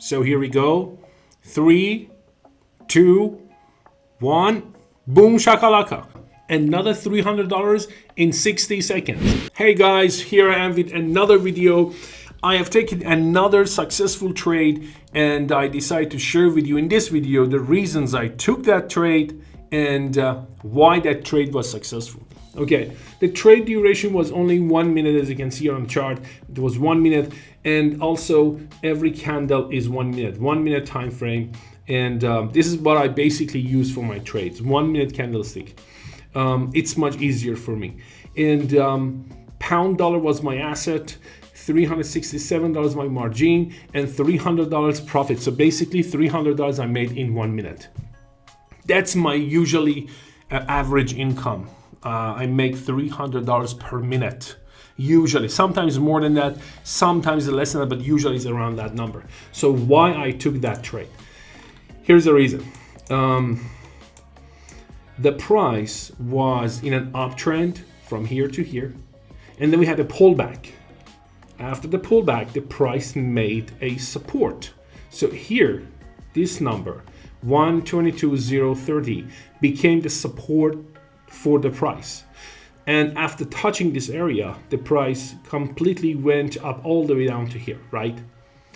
So here we go. 3, 2, 1. Boom shakalaka. Another $300 in 60 seconds. Hey guys, here I am with another video. I have taken another successful trade and I decided to share with you in this video the reasons I took that trade and why that trade was successful. Okay, the trade duration was only 1 minute, as you can see on the chart. It was 1 minute, and also every candle is 1 minute, 1 minute time frame. And this is what I basically use for my trades, 1 minute candlestick. It's much easier for me. And pound dollar was my asset, $367 my margin, and $300 profit. So basically $300 I made in 1 minute. That's my usually average income. I make $300 per minute. Usually, sometimes more than that, sometimes less than that, but usually it's around that number. So why I took that trade? Here's the reason. The price was in an uptrend from here to here, and then we had a pullback. After the pullback, the price made a support. So here, this number, 122.030, became the support for the price. And after touching this area, the price completely went up all the way down to here, right?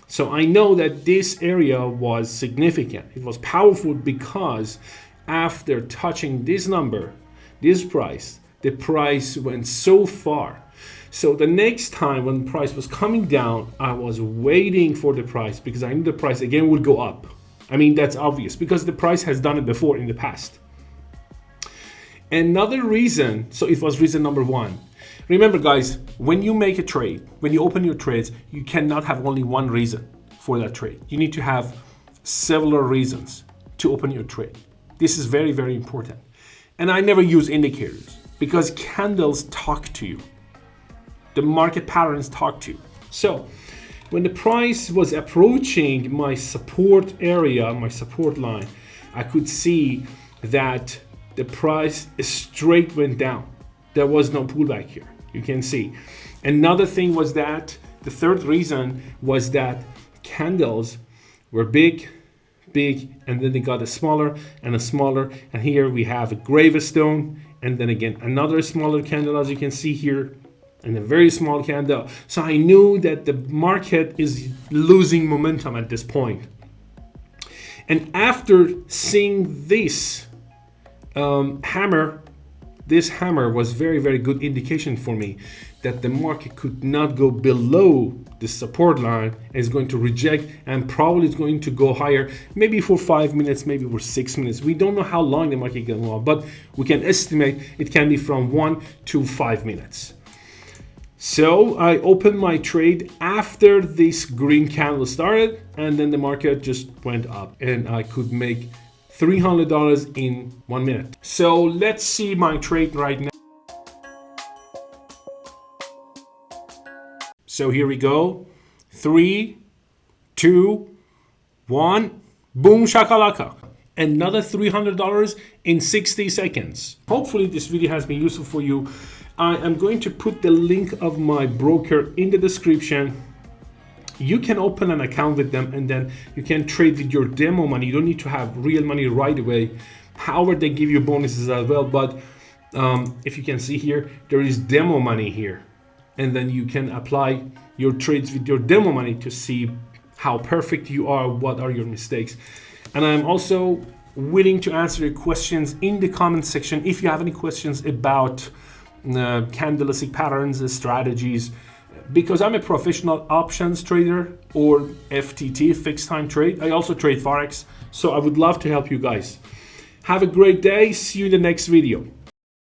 So I know that this area was significant. It was powerful because after touching this number, this price, the price went so far. So the next time when the price was coming down, I was waiting for the price because I knew the price again would go up. I mean, that's obvious because the price has done it before in the past. Another reason, so it was reason number one. Remember guys, when you make a trade, when you open your trades, you cannot have only one reason for that trade. You need to have several reasons to open your trade. This is very, very important. And I never use indicators because candles talk to you. The market patterns talk to you. So when the price was approaching my support area, my support line, I could see that the price straight went down. There was no pullback here. You can see. Another thing was that the third reason was that candles were big, and then they got a smaller and a smaller. And here we have a gravestone, and then again another smaller candle, as you can see here, and a very small candle. So I knew that the market is losing momentum at this point. And after seeing this hammer, this hammer was very, very good indication for me that the market could not go below the support line and is going to reject, and probably is going to go higher, maybe for 5 minutes, maybe for 6 minutes. We don't know how long the market can go on, but we can estimate it can be from 1 to 5 minutes. So I opened my trade after this green candle started, and then the market just went up and I could make $300 in 1 minute. So let's see my trade right now. So here we go. 3, 2, 1. Boom shakalaka. Another $300 in 60 seconds. Hopefully this video has been useful for you. I am going to put the link of my broker in the description. You can open an account with them and then you can trade with your demo money. You don't need to have real money right away. However, they give you bonuses as well. But if you can see here, there is demo money here. And then you can apply your trades with your demo money to see how perfect you are, what are your mistakes. And I'm also willing to answer your questions in the comment section. If you have any questions about candlestick patterns, strategies, because I'm a professional options trader or FTT, fixed time trade. I also trade Forex, so I would love to help you guys. Have a great day. See you in the next video.